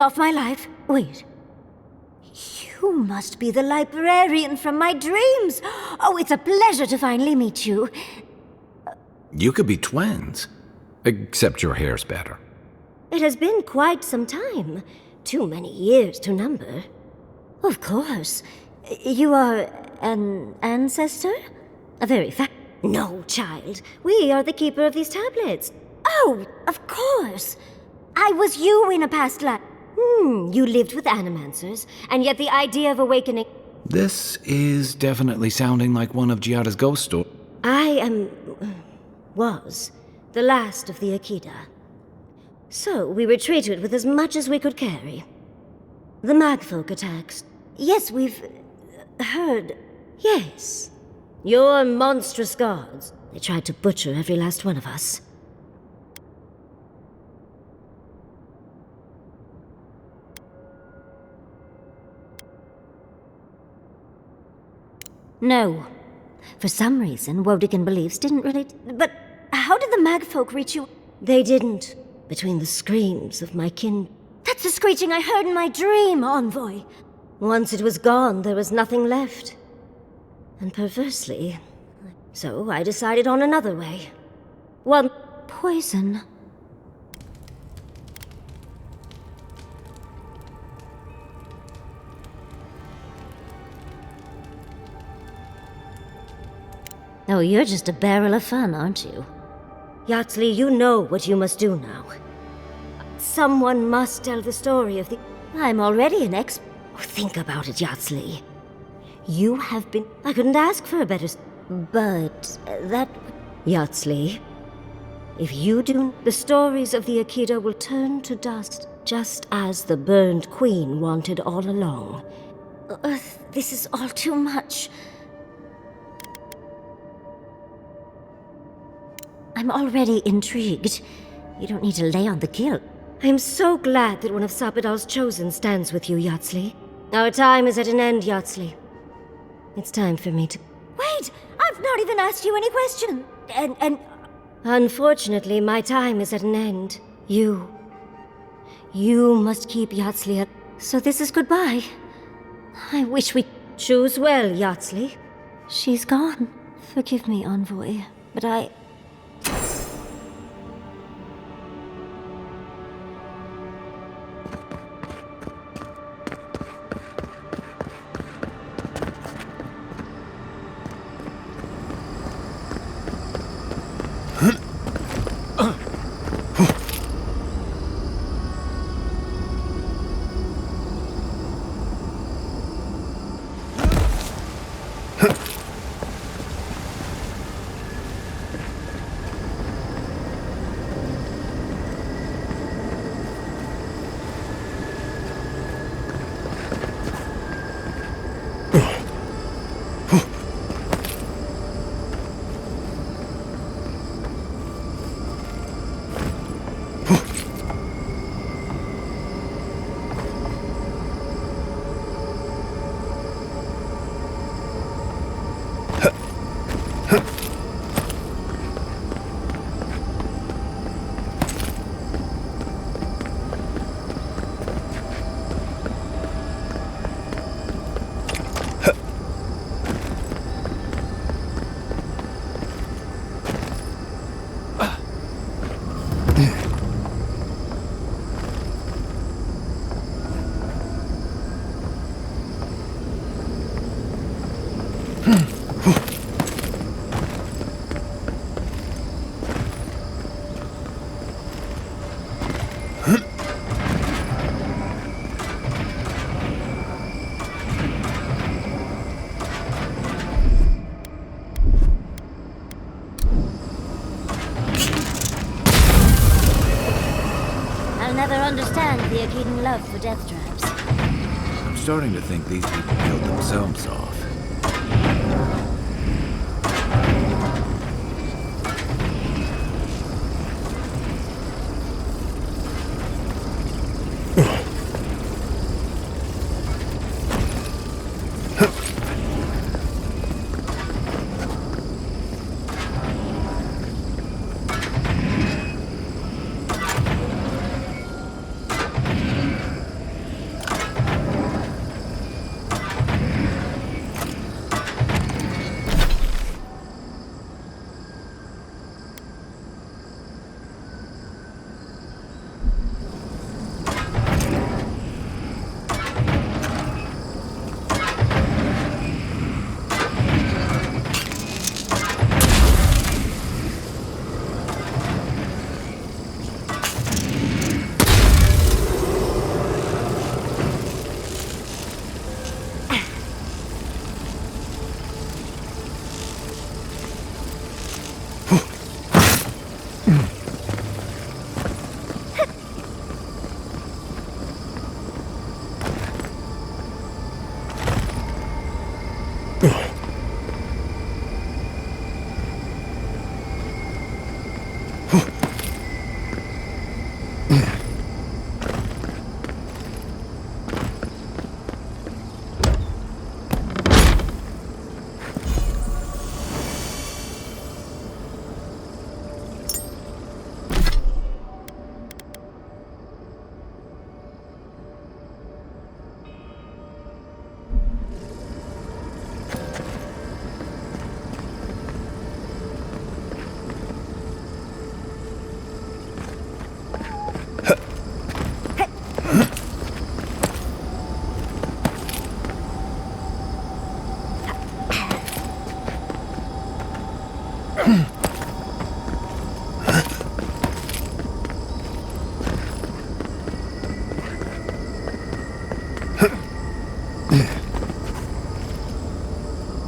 Off my life? Wait. You must be the librarian from my dreams! Oh, it's a pleasure to finally meet you. You could be twins. Except your hair's better. It has been quite some time. Too many years to number. Of course. You are an ancestor? A very No, child. We are the keeper of these tablets. Oh, of course. I was you in a past life. You lived with animancers, and yet the idea of awakening... This is definitely sounding like one of Giada's ghost stories. was the last of the Akida. So we retreated with as much as we could carry. The magfolk attacks. Yes, we've heard. Yes. Your monstrous gods. They tried to butcher every last one of us. No. For some reason, Wodigan beliefs didn't really... But how did the magfolk reach you? They didn't. Between the screams of my kin... That's the screeching I heard in my dream, Envoy! Once it was gone, there was nothing left. And perversely... So I decided on another way. One... Poison. Oh, you're just a barrel of fun, aren't you? Yatsley, you know what you must do now. Someone must tell the story of the... I'm already an expert. Think about it, Yatsley. You have been... I couldn't ask for a better... But that... Yatsley, if you do... The stories of the Akida will turn to dust, just as the burned queen wanted all along. This is all too much. I'm already intrigued. You don't need to lay on the guilt. I'm so glad that one of Sapadal's chosen stands with you, Yatsley. Our time is at an end, Yatsley. It's time for me to... Wait! I've not even asked you any question! And... Unfortunately, my time is at an end. You must keep Yatsley at... So this is goodbye. I wish we... Choose well, Yatsley. She's gone. Forgive me, Envoy, but I... Understand the Akidan love for death traps. I'm starting to think these people killed themselves off.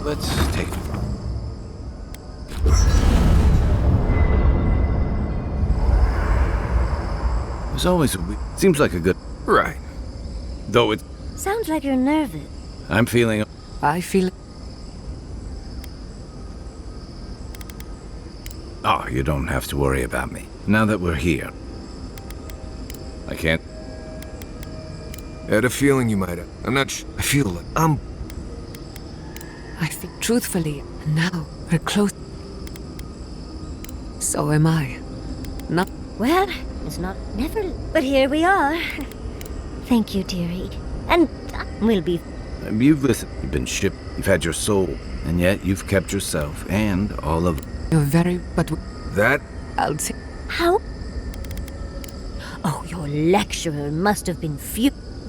Let's take... There's always a... Seems like a good... Right. Though it... Sounds like you're nervous. I'm feeling... I feel... Oh, you don't have to worry about me. Now that we're here. I can't... I had a feeling you might have. I'm not I feel like I think truthfully, now we're close. So am I. Not... Well, it's not never... But here we are. Thank you, dearie. And we'll be... You've listened. You've been shipped. You've had your soul. And yet you've kept yourself and all of... You're very... But... that. I'll say... How? Oh, your lecturer must have been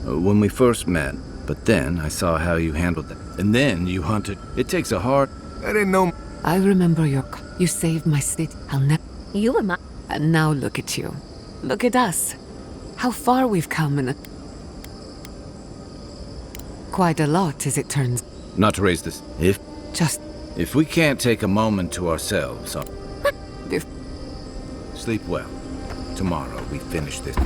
When we first met. But then I saw how you handled that. And then you hunted. It takes a hard... I didn't know. I remember you saved my city. I'll never... You were my... And now look at you. Look at us. How far we've come in a... Quite a lot, as it turns. Not to raise this... Just... If we can't take a moment to ourselves... If... Sleep well. Tomorrow we finish this.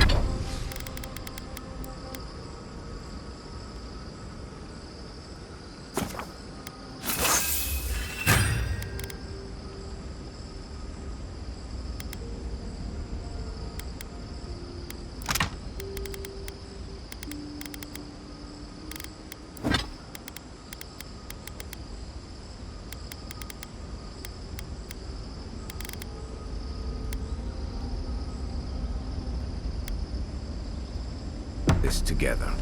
This together.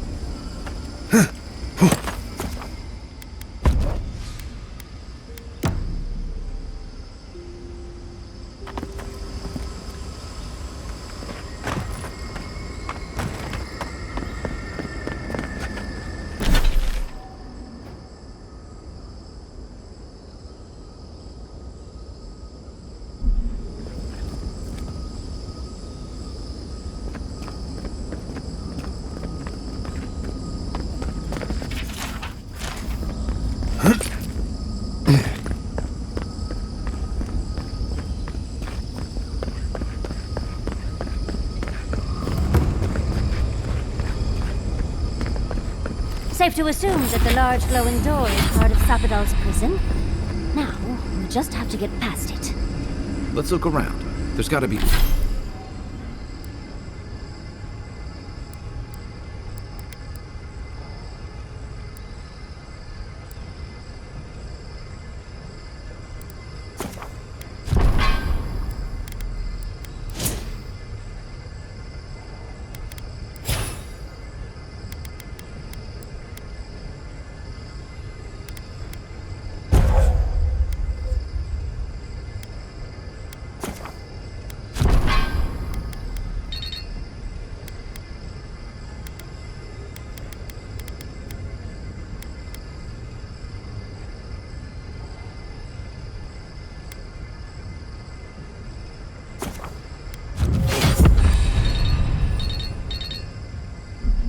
Safe to assume that the large glowing door is part of Sapidal's prison. Now, we just have to get past it. Let's look around. There's gotta be...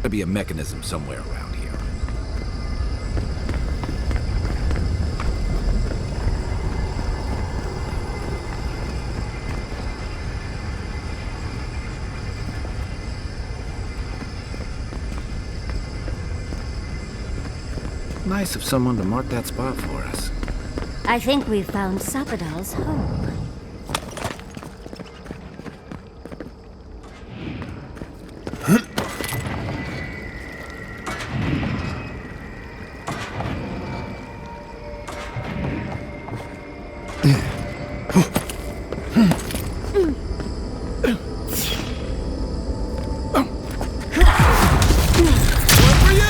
Gotta be a mechanism somewhere around here. Nice of someone to mark that spot for us. I think we've found Sapidal's home.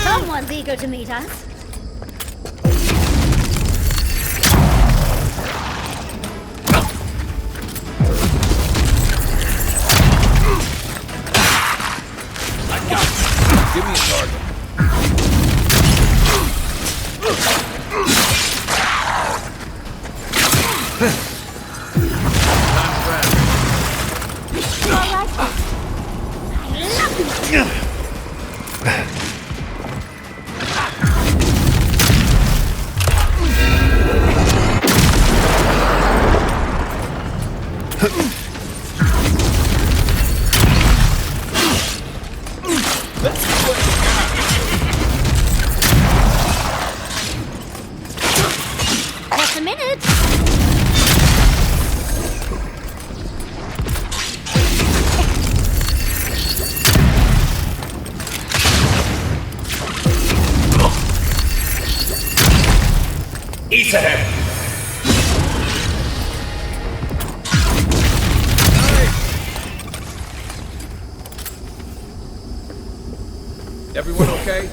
Someone's eager to meet us. Give me a target. Piece of him! Everyone okay?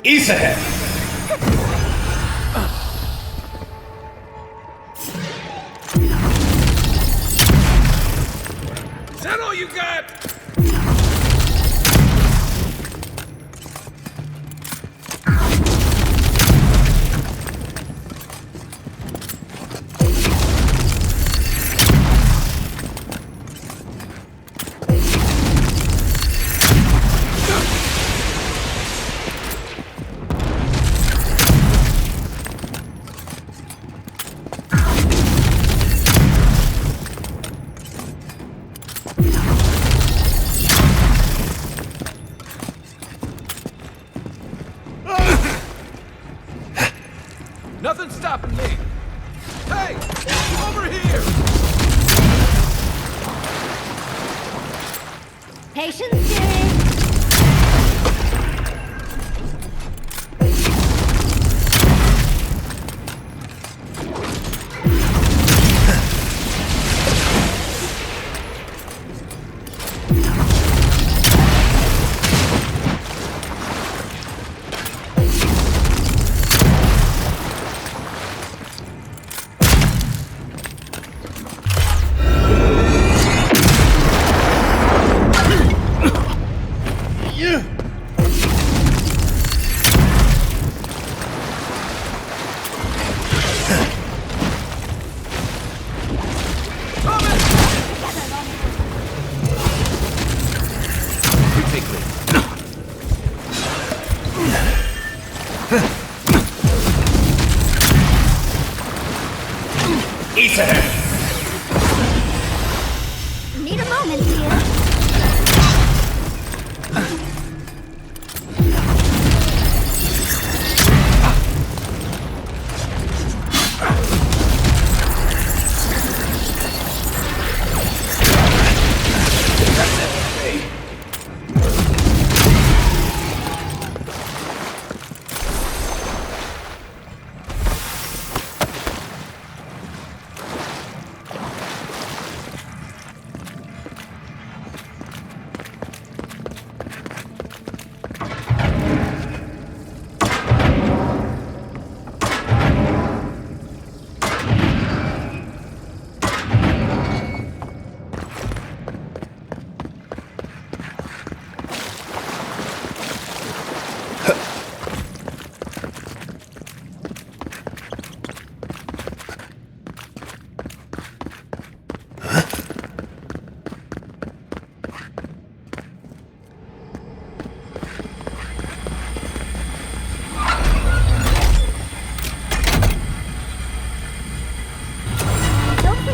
East ahead! Is that all you got? Nothing's stopping me. Hey, over here! Patience, dearie. East ahead! Need a moment, dear.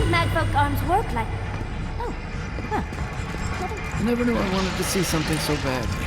Magfolk arms work like... Oh, huh. I never knew I wanted to see something so badly.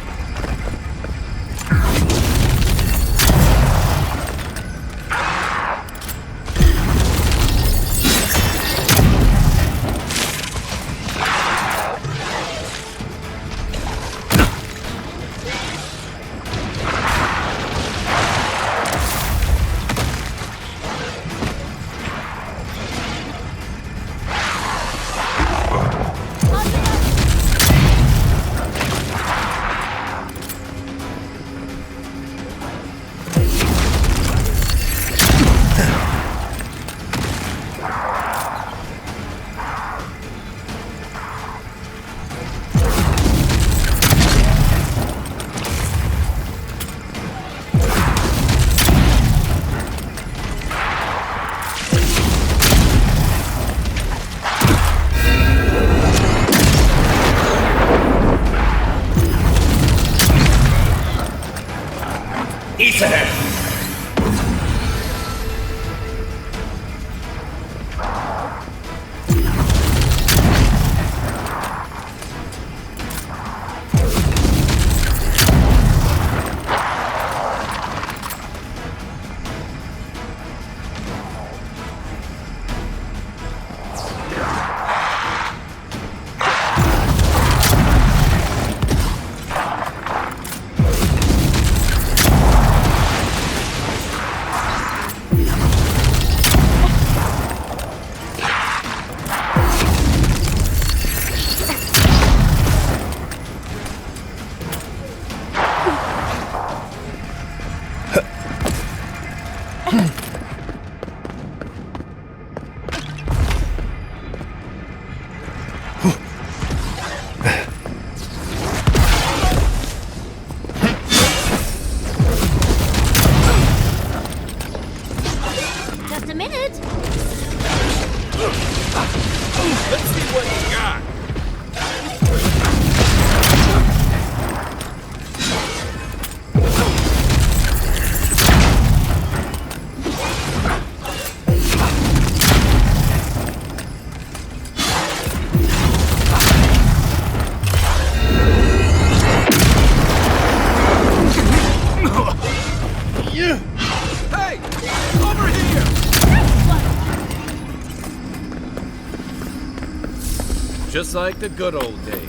East ahead! Just like the good old days.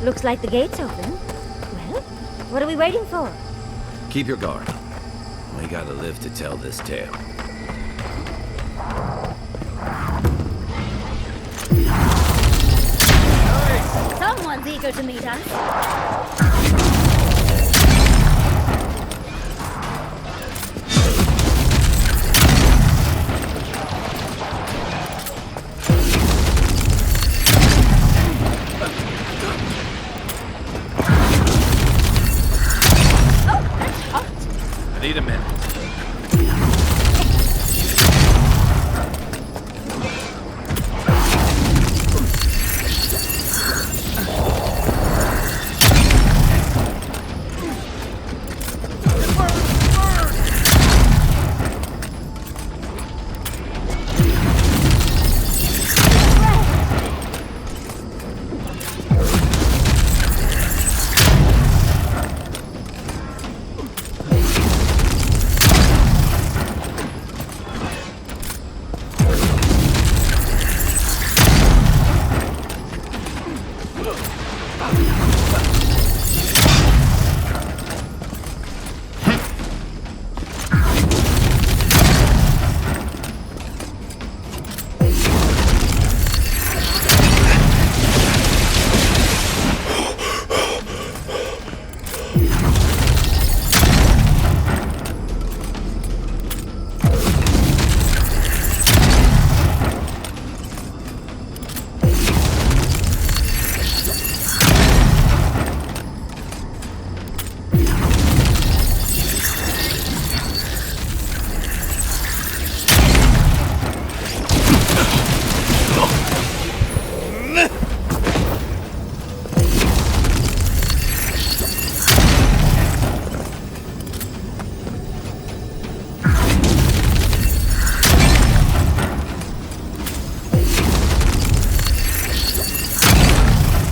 Looks like the gate's open. Well, what are we waiting for? Keep your guard. We gotta live to tell this tale. Someone's eager to meet us. I need a minute.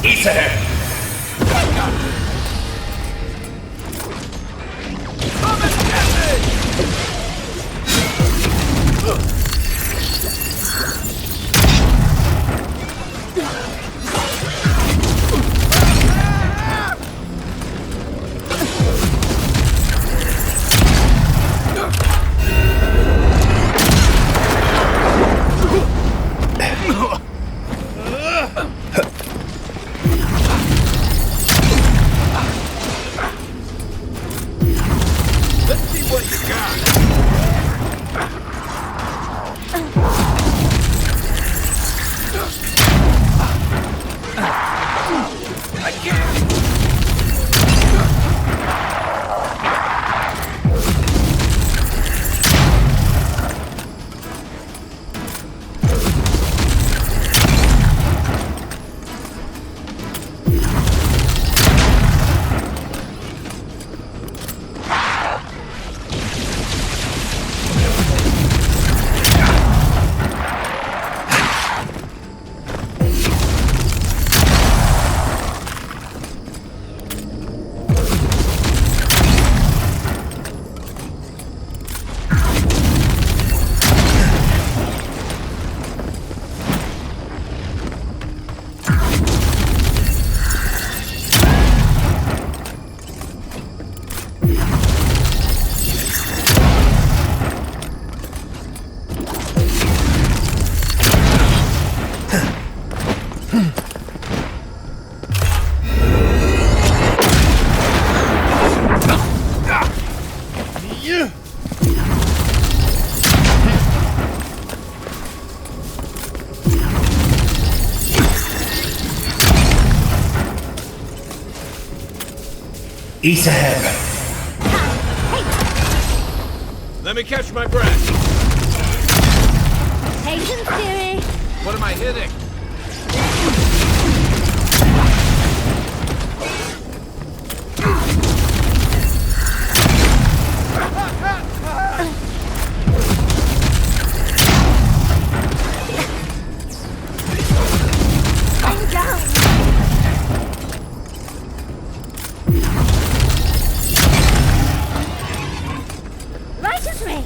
East ahead! Come and get me! Let's see what you got. I can't. East ahead! Let me catch my breath. Patience, dearie. What am I hitting? I'm down. Right as rain.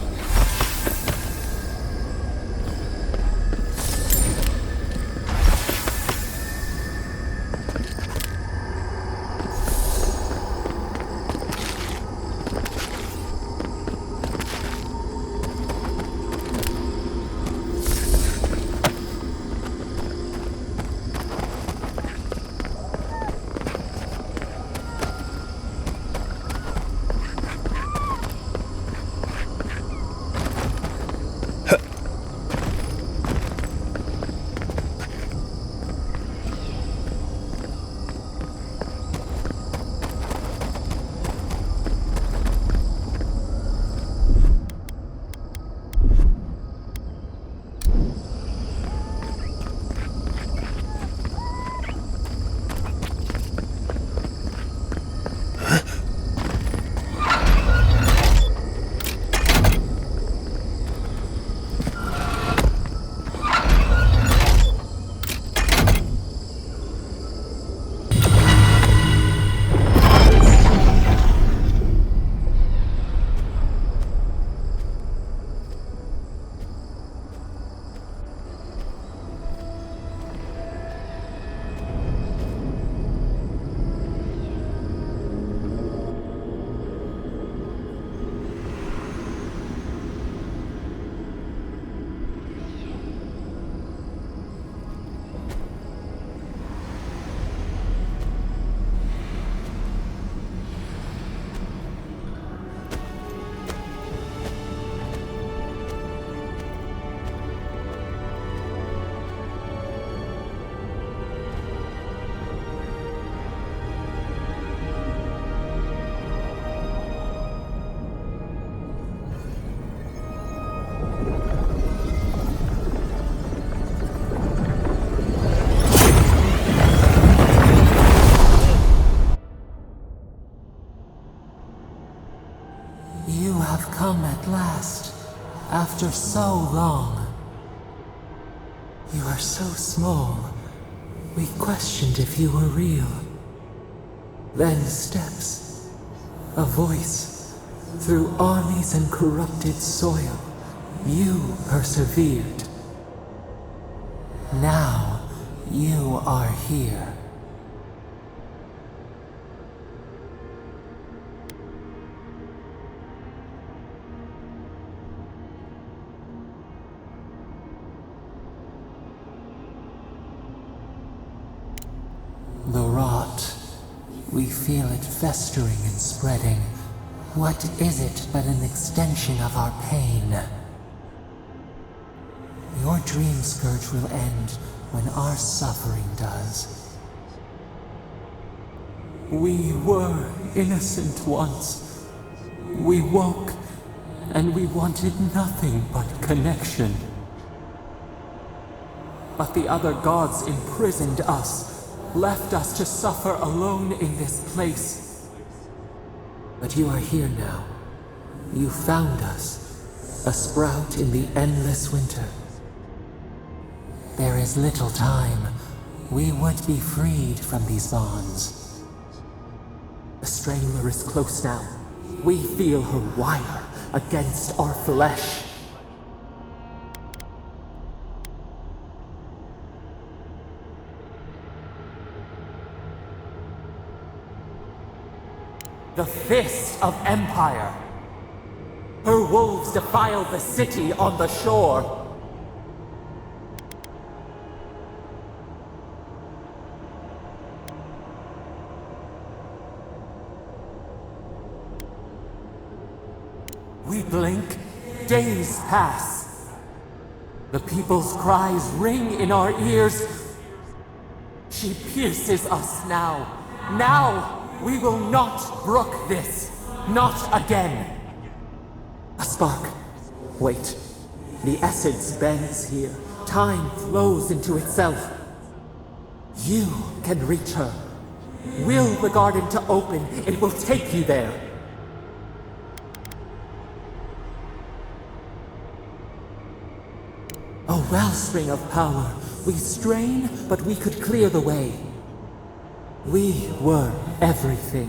You have come at last, after so long. You are so small, we questioned if you were real. Then steps, a voice, through armies and corrupted soil, you persevered. Now, you are here. The rot. We feel it festering and spreading. What is it but an extension of our pain? Your dream scourge will end when our suffering does. We were innocent once. We woke, and we wanted nothing but connection. But the other gods imprisoned us, left us to suffer alone in this place. But you are here now. You found us, a sprout in the endless winter. There is little time. We would be freed from these bonds. The Strangler is close now. We feel her wire against our flesh. The fist of Empire. Her wolves defile the city on the shore. We blink, days pass. The people's cries ring in our ears. She pierces us now. Now! We will not brook this. Not again. A spark. Wait. The essence bends here. Time flows into itself. You can reach her. Will the garden to open, it will take you there. A wellspring of power. We strain, but we could clear the way. We were everything.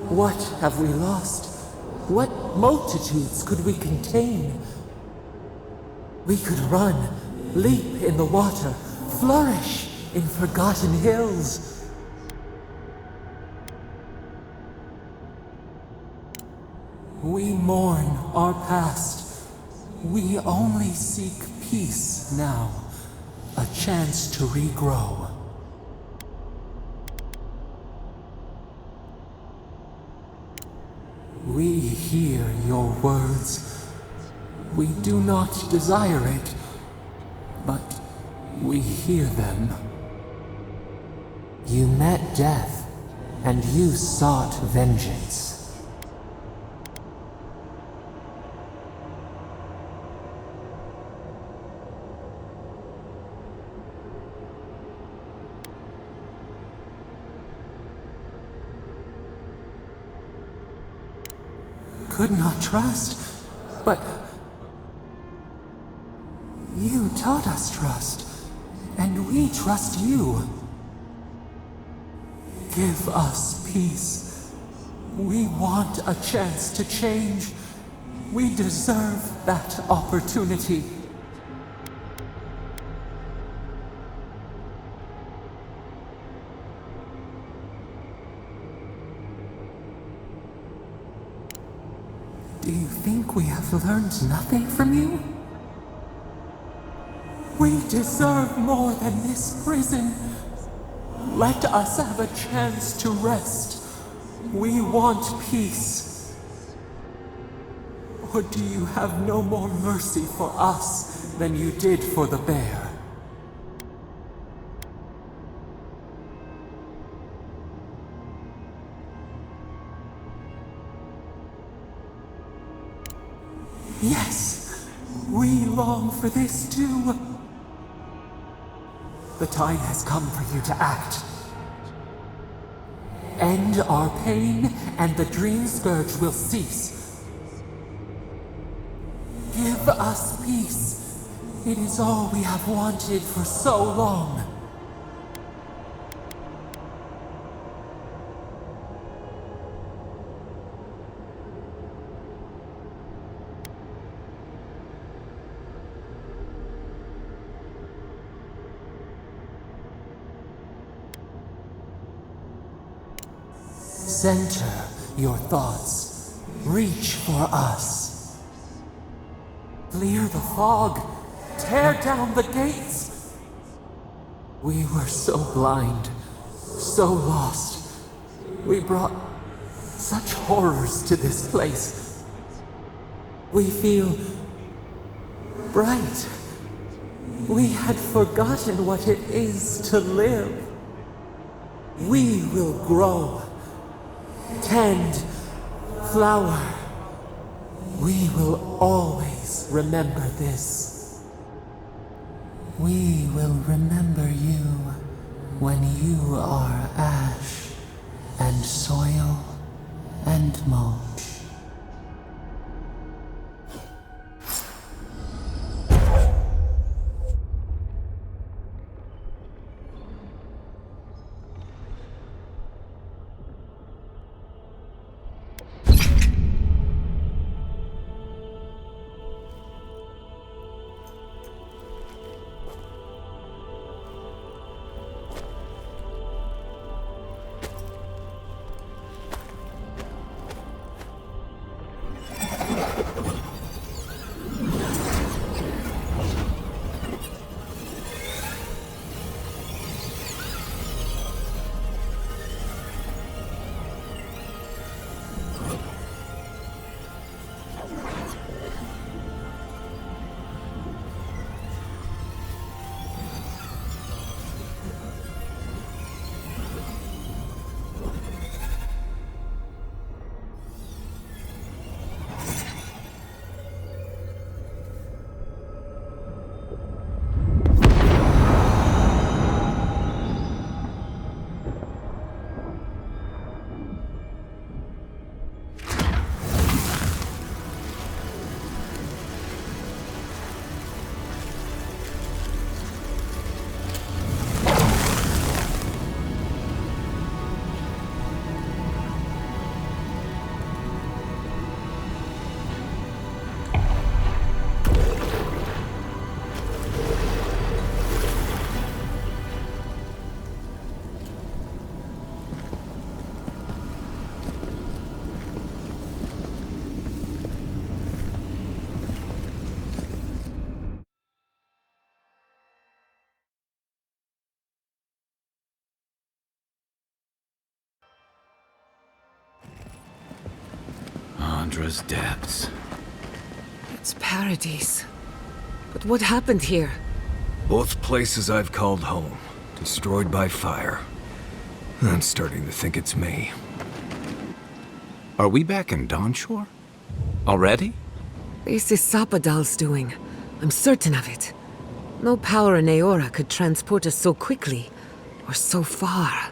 What have we lost? What multitudes could we contain? We could run, leap in the water, flourish in forgotten hills. We mourn our past. We only seek peace now, a chance to regrow. We hear your words. We do not desire it, but we hear them. You met death, and you sought vengeance. Could not trust, but you taught us trust, and we trust you. Give us peace. We want a chance to change. We deserve that opportunity. Do you think we have learned nothing from you? We deserve more than this prison. Let us have a chance to rest. We want peace. Or do you have no more mercy for us than you did for the bear? Yes, we long for this too. The time has come for you to act. End our pain, and the dream scourge will cease. Give us peace. It is all we have wanted for so long. Center your thoughts. Reach for us. Clear the fog. Tear down the gates. We were so blind, so lost. We brought such horrors to this place. We feel bright. We had forgotten what it is to live. We will grow. Tend, flower. We will always remember this. We will remember you when you are ash and soil and mold. Chandra's depths. It's paradise. But what happened here? Both places I've called home, destroyed by fire. I'm starting to think it's me. Are we back in Dawnshore? Already? This is Sapadal's doing. I'm certain of it. No power in Aora could transport us so quickly, or so far.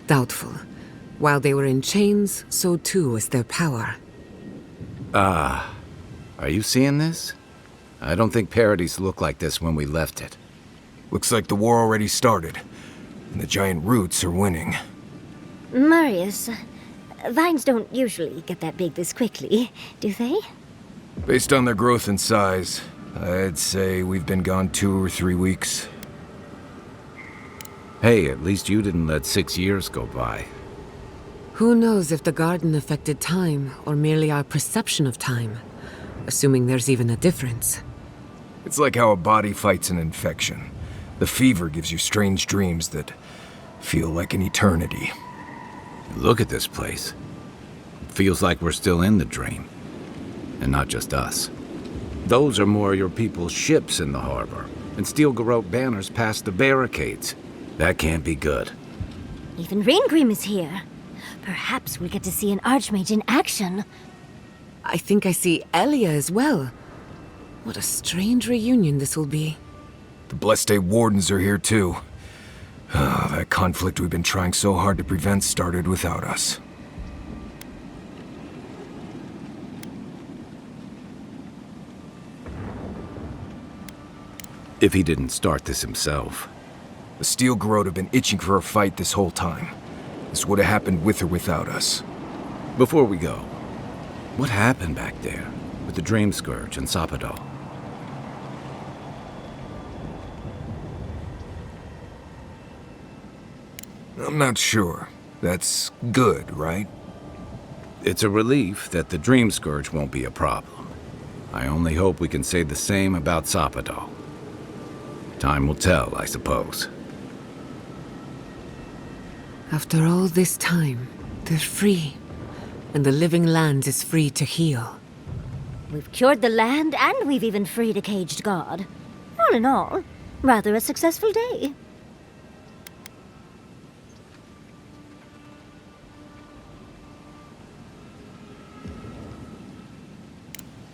Doubtful. While they were in chains, so too was their power. Are you seeing this? I don't think Paradise looked like this when we left it. Looks like the war already started, and the giant roots are winning. Marius, vines don't usually get that big this quickly, do they? Based on their growth and size, I'd say we've been gone 2 or 3 weeks. Hey, at least you didn't let 6 years go by. Who knows if the garden affected time, or merely our perception of time? Assuming there's even a difference. It's like how a body fights an infection. The fever gives you strange dreams that feel like an eternity. Look at this place. It feels like we're still in the dream. And not just us. Those are more your people's ships in the harbor, and steel garrote banners past the barricades. That can't be good. Even Raingrim is here. Perhaps we'll get to see an Archmage in action. I think I see Elia as well. What a strange reunion this will be. The Blessed Wardens are here too. That conflict we've been trying so hard to prevent started without us. If he didn't start this himself. The Steel Garrote have been itching for a fight this whole time. This would have happened with or without us. Before we go, what happened back there with the Dream Scourge and Sapadal? I'm not sure. That's good, right? It's a relief that the Dream Scourge won't be a problem. I only hope we can say the same about Sapadal. Time will tell, I suppose. After all this time, they're free. And the living land is free to heal. We've cured the land, and we've even freed a caged god. All in all, rather a successful day.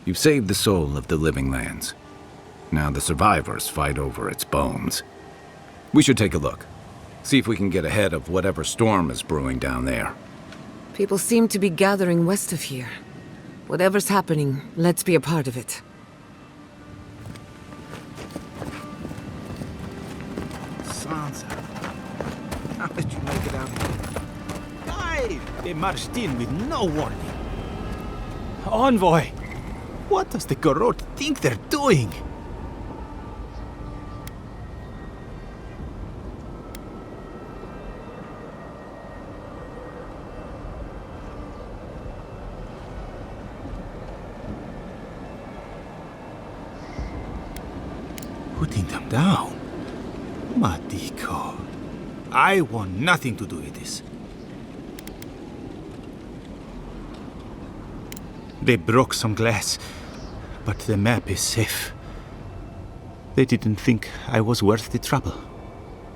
You've saved the soul of the living lands. Now the survivors fight over its bones. We should take a look. See if we can get ahead of whatever storm is brewing down there. People seem to be gathering west of here. Whatever's happening, let's be a part of it. Sansa, how did you make it out here? Why? They marched in with no warning. Envoy, what does the Garrote think they're doing? Putting them down? Matiko, I want nothing to do with this. They broke some glass, but the map is safe. They didn't think I was worth the trouble.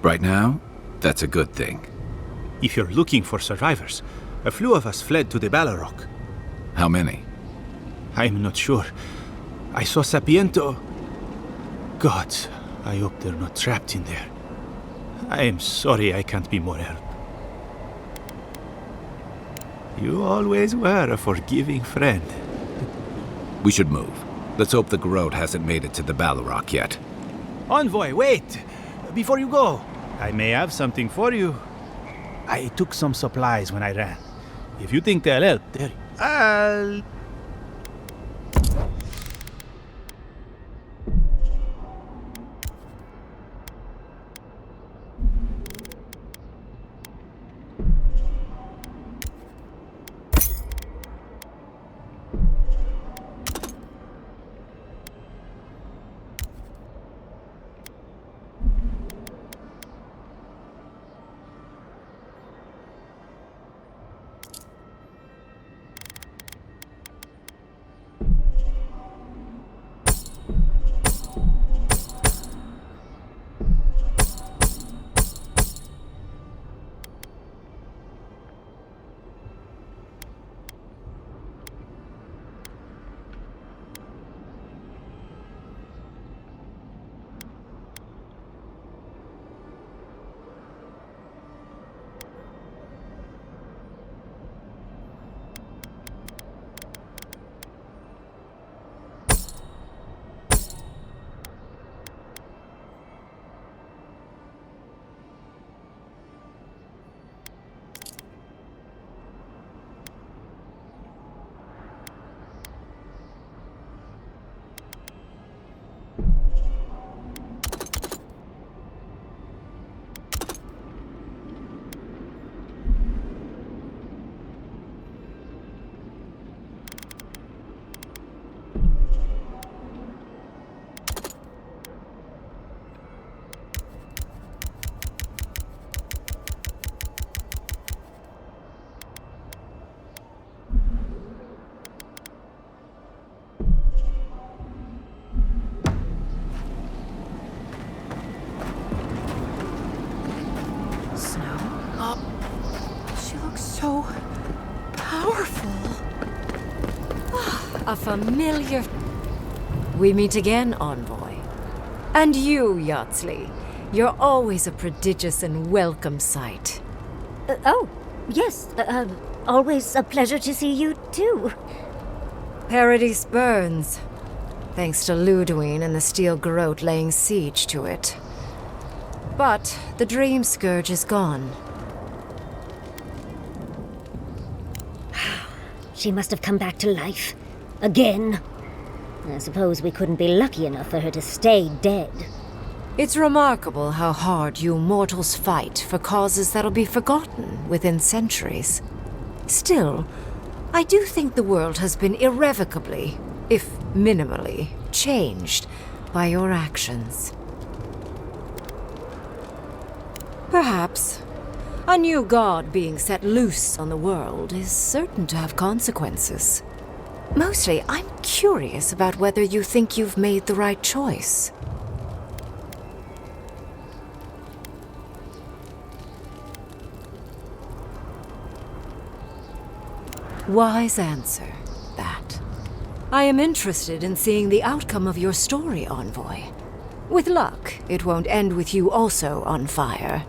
Right now, that's a good thing. If you're looking for survivors, a few of us fled to the Balrog. How many? I'm not sure. I saw Sapiento. Gods, I hope they're not trapped in there. I am sorry I can't be more help. You always were a forgiving friend. We should move. Let's hope the Garrote hasn't made it to the Balrog yet. Envoy, wait! Before you go, I may have something for you. I took some supplies when I ran. If you think they'll help, I'll... A familiar... We meet again, Envoy. And you, Yardsley. You're always a prodigious and welcome sight. Oh, yes. Always a pleasure to see you, too. Paradise burns, thanks to Ludwine and the Steel Garrote laying siege to it. But the Dream Scourge is gone. She must have come back to life. Again. I suppose we couldn't be lucky enough for her to stay dead. It's remarkable how hard you mortals fight for causes that'll be forgotten within centuries. Still, I do think the world has been irrevocably, if minimally, changed by your actions. Perhaps a new god being set loose on the world is certain to have consequences. Mostly, I'm curious about whether you think you've made the right choice. Wise answer, that. I am interested in seeing the outcome of your story, Envoy. With luck, it won't end with you also on fire.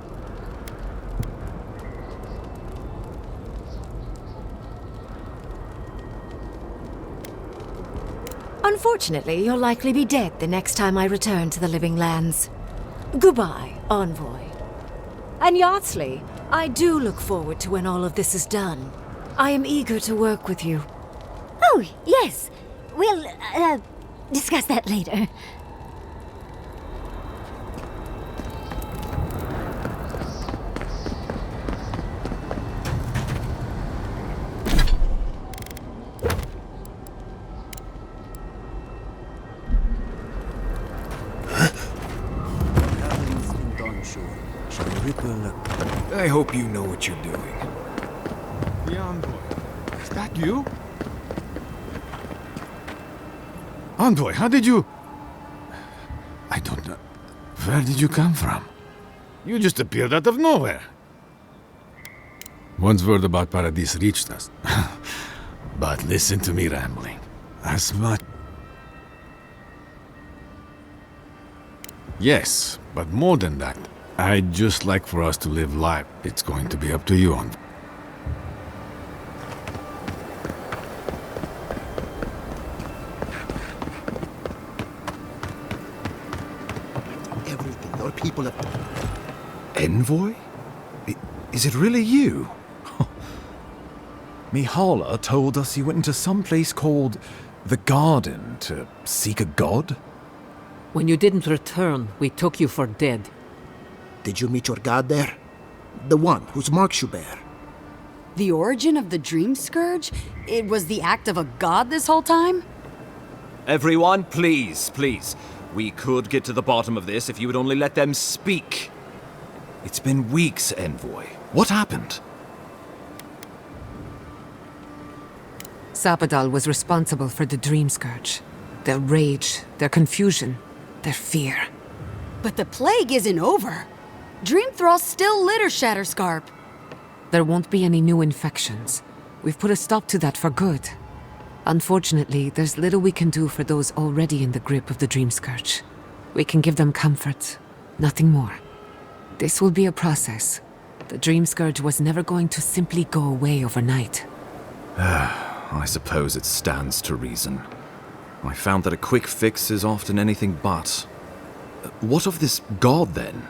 Unfortunately, you'll likely be dead the next time I return to the Living Lands. Goodbye, Envoy. And Yardsley, I do look forward to when all of this is done. I am eager to work with you. Oh, yes. We'll, discuss that later. I hope you know what you're doing. The Envoy. Is that you? Envoy, how did you... I don't know. Where did you come from? You just appeared out of nowhere. Once word about Paradise reached us. But listen to me rambling. As much... Yes, but more than that. I'd just like for us to live life. It's going to be up to you, Envoy. Everything your people have... Envoy? Is it really you? Mihala told us you went into some place called the Garden to seek a god? When you didn't return, we took you for dead. Did you meet your god there? The one whose marks you bear? The origin of the Dream Scourge? It was the act of a god this whole time? Everyone, please, please. We could get to the bottom of this if you would only let them speak. It's been weeks, Envoy. What happened? Sapadal was responsible for the Dream Scourge. Their rage, their confusion, their fear. But the plague isn't over. Dream Thralls still litter Shatterscarp. There won't be any new infections. We've put a stop to that for good. Unfortunately, there's little we can do for those already in the grip of the Dream Scourge. We can give them comfort, nothing more. This will be a process. The Dream Scourge was never going to simply go away overnight. I suppose it stands to reason. I found that a quick fix is often anything but. What of this god, then?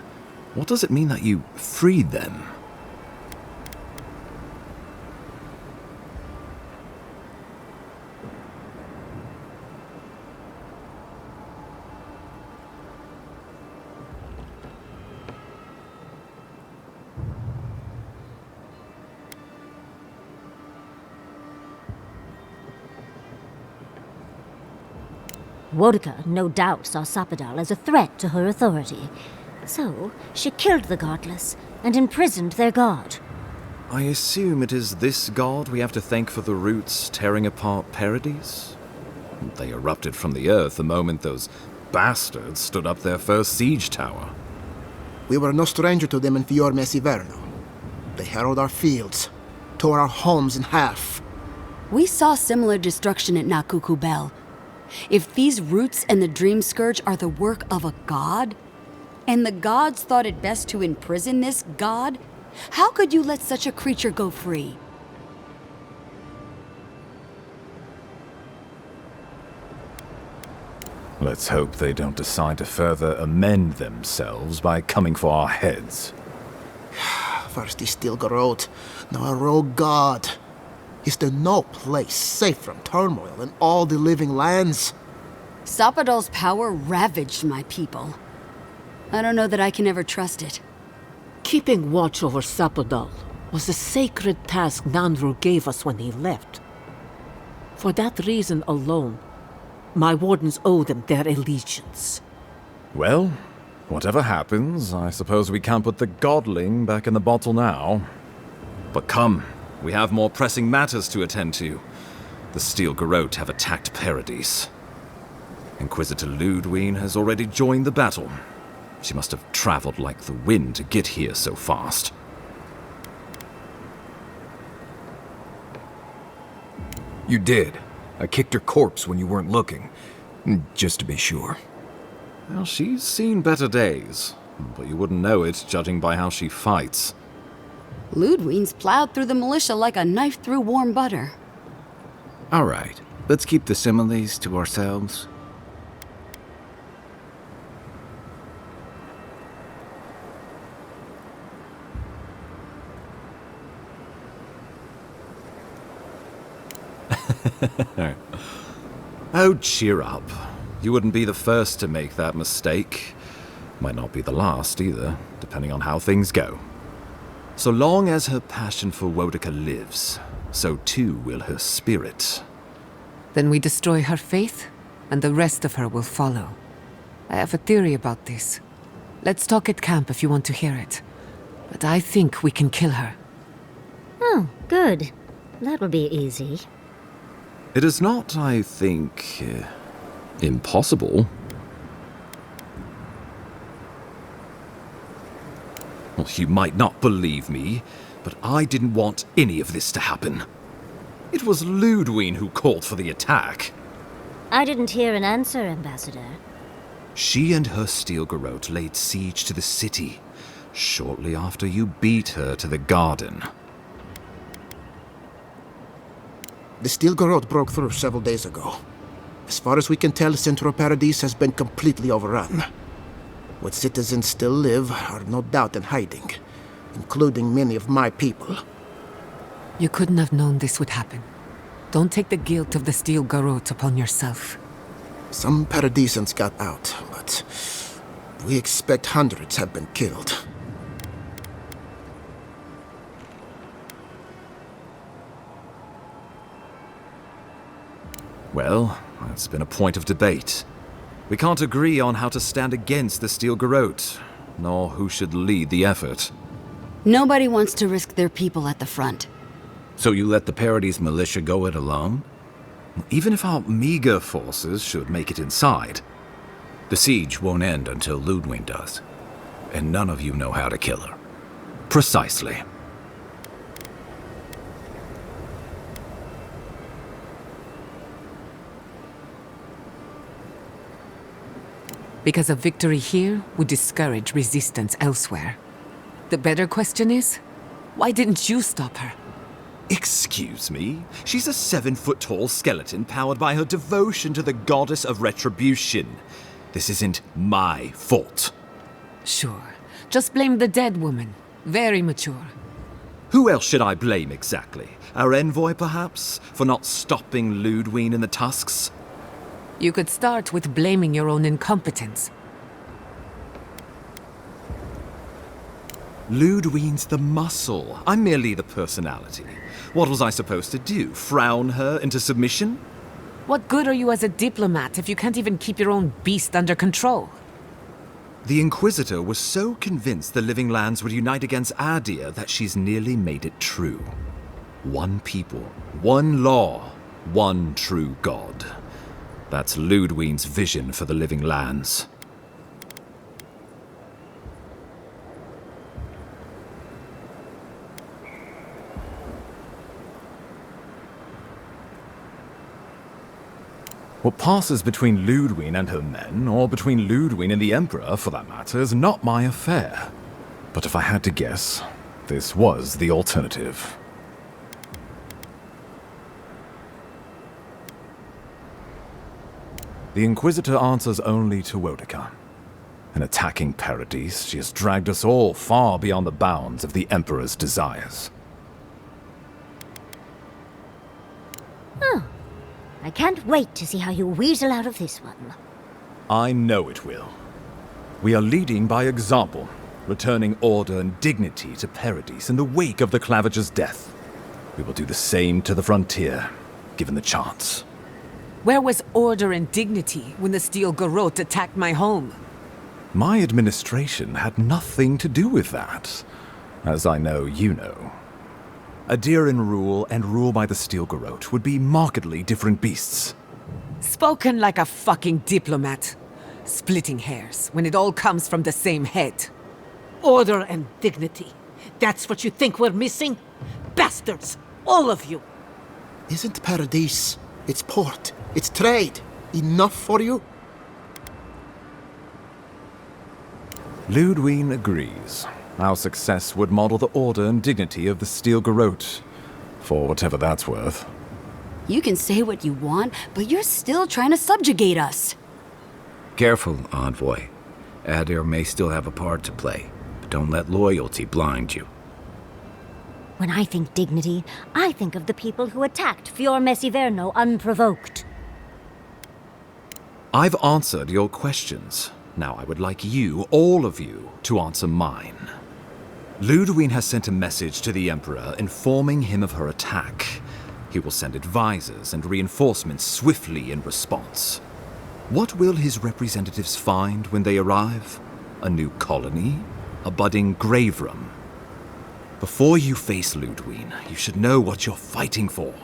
What does it mean that you freed them? Wodka no doubt saw Sapadal as a threat to her authority. So, she killed the godless and imprisoned their god. I assume it is this god we have to thank for the roots tearing apart Paradise? They erupted from the earth the moment those bastards stood up their first siege tower. We were no stranger to them in Fiorme Siverno. They harrowed our fields, tore our homes in half. We saw similar destruction at Nakuku Bell. If these roots and the Dream Scourge are the work of a god, and the gods thought it best to imprison this god, how could you let such a creature go free? Let's hope they don't decide to further amend themselves by coming for our heads. First he still Garot, now a rogue god. Is there no place safe from turmoil in all the living lands? Sapadal's power ravaged my people. I don't know that I can ever trust it. Keeping watch over Sapadal was a sacred task Nanru gave us when he left. For that reason alone, my wardens owe them their allegiance. Well, whatever happens, I suppose we can't put the godling back in the bottle now. But come, we have more pressing matters to attend to. The Steel Garrote have attacked Paradise. Inquisitor Ludwine has already joined the battle. She must have traveled like the wind to get here so fast. You did. I kicked her corpse when you weren't looking. Just to be sure. Well, she's seen better days, but you wouldn't know it judging by how she fights. Ludwine's plowed through the militia like a knife through warm butter. All right, let's keep the similes to ourselves. Oh, cheer up. You wouldn't be the first to make that mistake. Might not be the last either, depending on how things go. So long as her passion for Wodika lives, so too will her spirit. Then we destroy her faith, and the rest of her will follow. I have a theory about this. Let's talk at camp if you want to hear it. But I think we can kill her. Oh, good. That will be easy. It is not, I think, impossible. Well, you might not believe me, but I didn't want any of this to happen. It was Ludwine who called for the attack. I didn't hear an answer, Ambassador. She and her Steel Garrote laid siege to the city, shortly after you beat her to the garden. The Steel Garrote broke through several days ago. As far as we can tell, Central Paradise has been completely overrun. What citizens still live are no doubt in hiding, including many of my people. You couldn't have known this would happen. Don't take the guilt of the Steel Garrote upon yourself. Some Paradisans got out, but we expect hundreds have been killed. Well, that's been a point of debate. We can't agree on how to stand against the Steel Garrote, nor who should lead the effort. Nobody wants to risk their people at the front. So you let the Paradise militia go it alone? Even if our meager forces should make it inside. The siege won't end until Ludwine does. And none of you know how to kill her. Precisely. Because a victory here would discourage resistance elsewhere. The better question is, why didn't you stop her? Excuse me? She's a 7-foot-tall skeleton powered by her devotion to the goddess of retribution. This isn't my fault. Sure. Just blame the dead woman. Very mature. Who else should I blame exactly? Our envoy, perhaps? For not stopping Ludwine in the tusks? You could start with blaming your own incompetence. Ludwine's the muscle. I'm merely the personality. What was I supposed to do? Frown her into submission? What good are you as a diplomat if you can't even keep your own beast under control? The Inquisitor was so convinced the Living Lands would unite against Adir that she's nearly made it true. One people, one law, one true God. That's Ludwine's vision for the Living Lands. What passes between Ludwig and her men, or between Ludwig and the Emperor, for that matter, is not my affair. But if I had to guess, this was the alternative. The Inquisitor answers only to Wodica. In attacking Paradise, she has dragged us all far beyond the bounds of the Emperor's desires. Oh, I can't wait to see how you weasel out of this one. I know it will. We are leading by example, returning order and dignity to Paradise in the wake of the Clavager's death. We will do the same to the frontier, given the chance. Where was order and dignity when the Steel Garrote attacked my home? My administration had nothing to do with that, as I know you know. Adirian rule and rule by the Steel Garrote would be markedly different beasts. Spoken like a fucking diplomat. Splitting hairs when it all comes from the same head. Order and dignity. That's what you think we're missing? Bastards! All of you! Isn't Paradise, its port, its trade, enough for you? Ludwig agrees. Our success would model the order and dignity of the Steel Garrote, for whatever that's worth. You can say what you want, but you're still trying to subjugate us. Careful, Envoy. Adir may still have a part to play, but don't let loyalty blind you. When I think dignity, I think of the people who attacked Fior Messiverno unprovoked. I've answered your questions. Now I would like you, all of you, to answer mine. Ludwig has sent a message to the Emperor informing him of her attack. He will send advisors and reinforcements swiftly in response. What will his representatives find when they arrive? A new colony? A budding grave room? Before you face Ludwig, you should know what you're fighting for.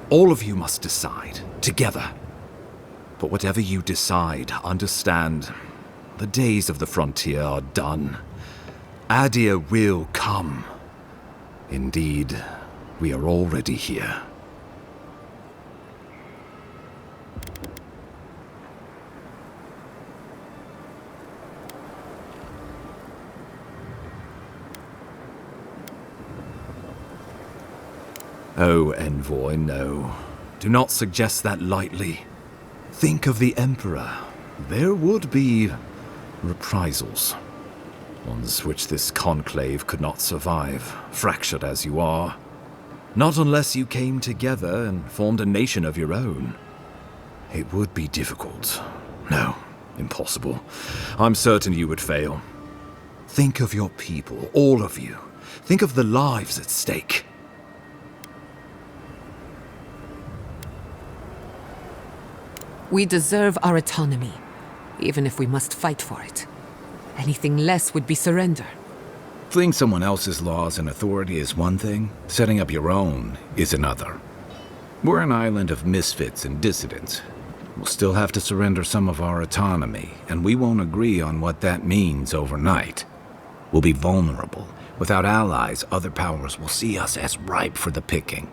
All of you must decide, together. But whatever you decide, understand, the days of the frontier are done. Adir will come. Indeed, we are already here. Oh, Envoy, no. Do not suggest that lightly. Think of the Emperor. There would be reprisals. Ones which this conclave could not survive, fractured as you are. Not unless you came together and formed a nation of your own. It would be difficult. No, impossible. I'm certain you would fail. Think of your people, all of you. Think of the lives at stake. We deserve our autonomy, even if we must fight for it. Anything less would be surrender. Fleeing someone else's laws and authority is one thing, setting up your own is another. We're an island of misfits and dissidents. We'll still have to surrender some of our autonomy, and we won't agree on what that means overnight. We'll be vulnerable. Without allies, other powers will see us as ripe for the picking.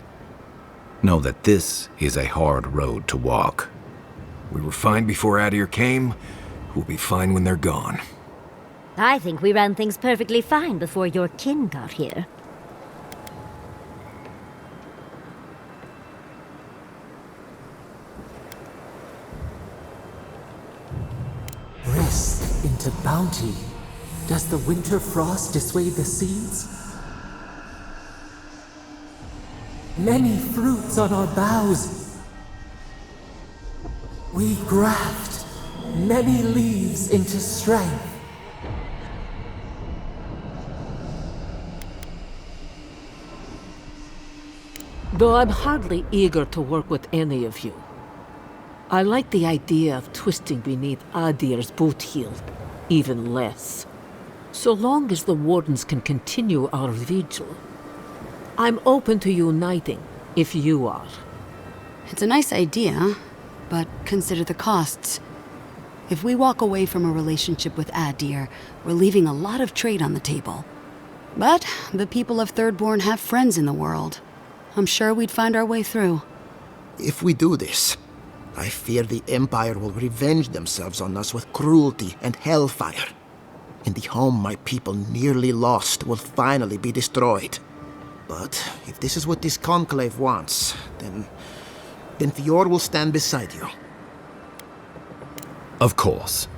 Know that this is a hard road to walk. We were fine before Adir came. We'll be fine when they're gone. I think we ran things perfectly fine before your kin got here. Rest into bounty. Does the winter frost dissuade the seeds? Many fruits on our boughs. We graft many leaves into strength. Though I'm hardly eager to work with any of you, I like the idea of twisting beneath Adir's boot heel even less. So long as the Wardens can continue our vigil, I'm open to uniting if you are. It's a nice idea, but consider the costs. If we walk away from a relationship with Adir, we're leaving a lot of trade on the table. But the people of Thirdborn have friends in the world. I'm sure we'd find our way through. If we do this, I fear the Empire will revenge themselves on us with cruelty and hellfire. And the home my people nearly lost will finally be destroyed. But if this is what this conclave wants, then Fior will stand beside you. Of course.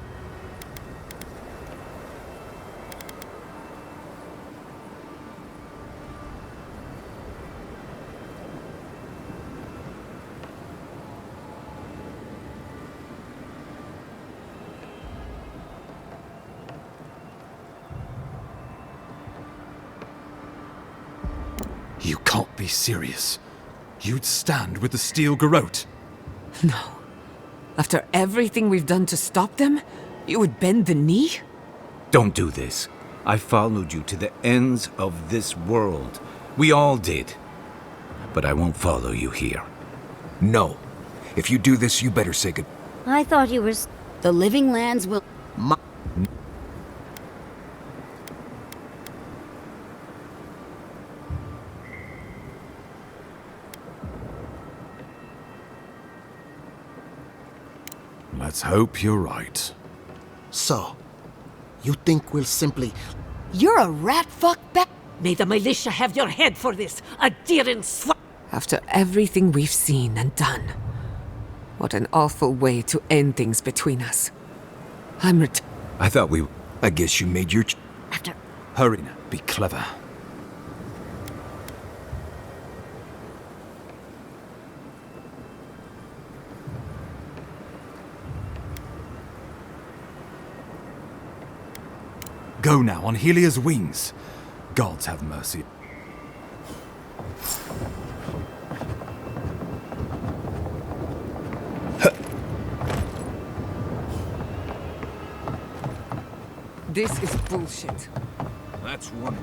You can't be serious. You'd stand with the Steel Garrote? No. After everything we've done to stop them, you would bend the knee? Don't do this. I followed you to the ends of this world. We all did. But I won't follow you here. No. If you do this, you better say good. I thought you were... The living lands will... Let's hope you're right. So, you think we'll simply... You're a rat-fuck bat... May the militia have your head for this, adherent swine! After everything we've seen and done, what an awful way to end things between us. I thought we... I guess you made your... After... Hurry now. Be clever. Go now, on Helia's wings. Gods have mercy. This is bullshit. That's one.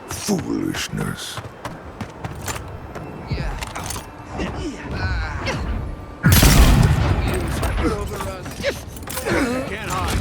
Foolishness. Can't hide.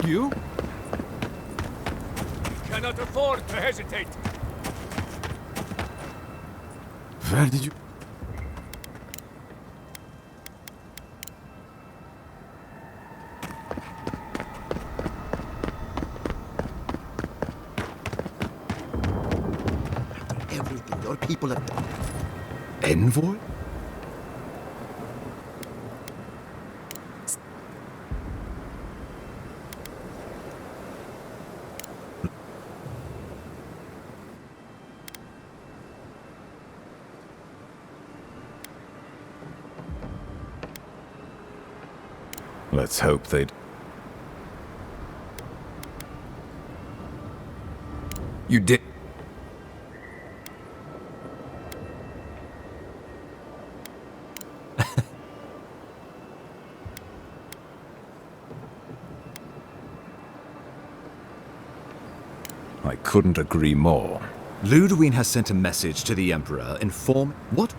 You? Cannot afford to hesitate. Where did you... Everything your people have done. Envoy? Let's hope they'd... You did... I couldn't agree more. Ludwig has sent a message to the Emperor inform... What?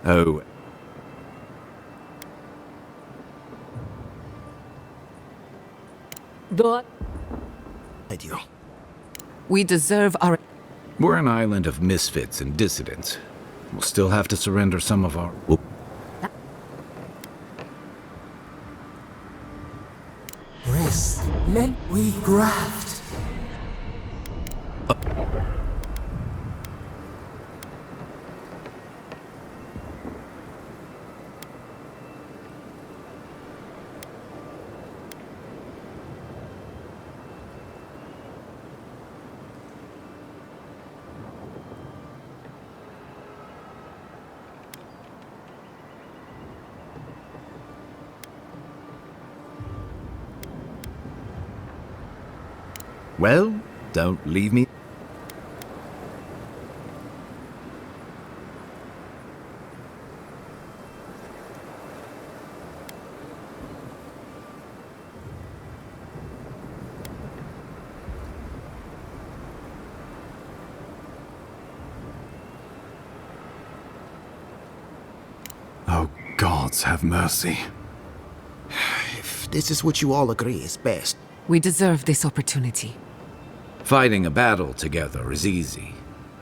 Oh. Though You. We deserve our... We're an island of misfits and dissidents. We'll still have to surrender some of our... Rest. Let we graft. Well, don't leave me. Oh, gods have mercy. If this is what you all agree is best. We deserve this opportunity. Fighting a battle together is easy.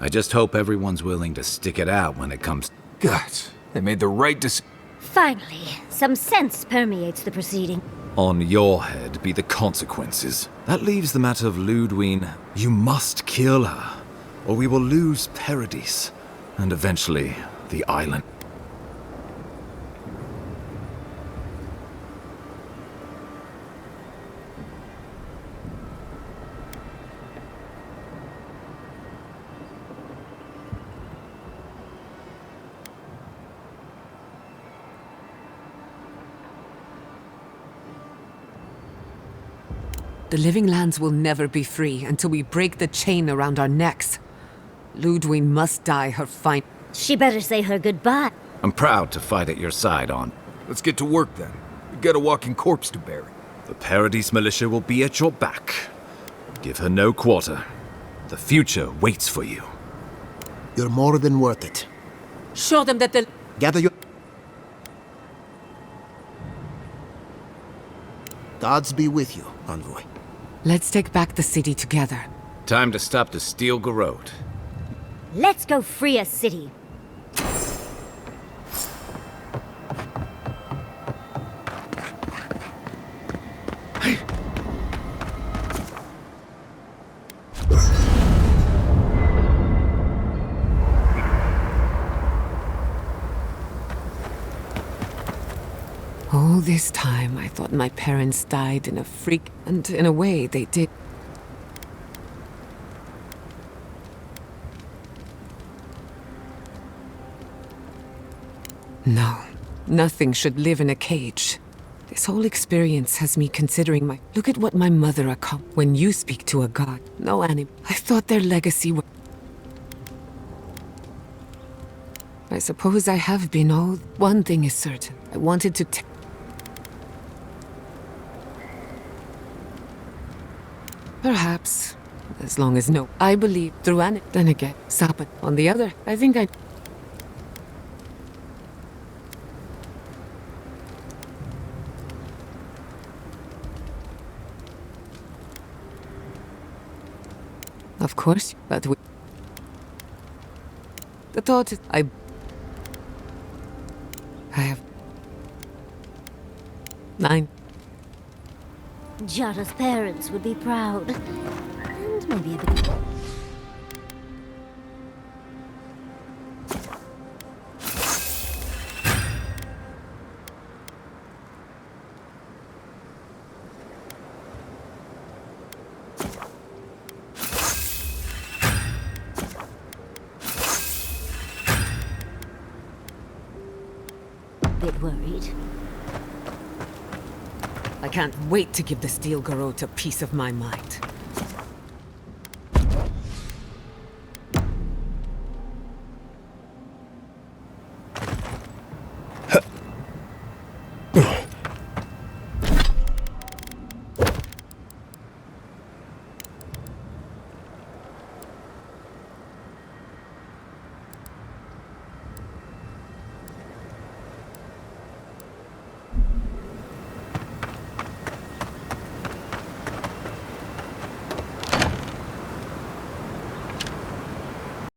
I just hope everyone's willing to stick it out when it comes... Guts, they made the right decision. Finally, some sense permeates the proceeding. On your head be the consequences. That leaves the matter of Ludwine. You must kill her, or we will lose Paradise, and eventually the island. The living lands will never be free until we break the chain around our necks. Ludwine must die her fine... She better say her goodbye. I'm proud to fight at your side, On. Let's get to work then. We got a walking corpse to bury. The Paradise militia will be at your back. Give her no quarter. The future waits for you. You're more than worth it. show them that the... Gather your... Gods be with you, Envoy. Let's take back the city together. Time to stop the Steel Garrote. Let's go free a city. All this time, I thought my parents died in a freak, and in a way, they did. No, nothing should live in a cage. This whole experience has me considering my... Look at what my mother accomplished. When you speak to a god, no animal. I thought their legacy was... I suppose I have been all... One thing is certain. I wanted to Perhaps. As long as no. I believe through an... Then again, Sabat. On the other, I think I... Of course, but we... The thought is... I have... 9. Jara's parents would be proud. And maybe a bit... bit worried. I can't wait to give the Steel Garrote a piece of my mind.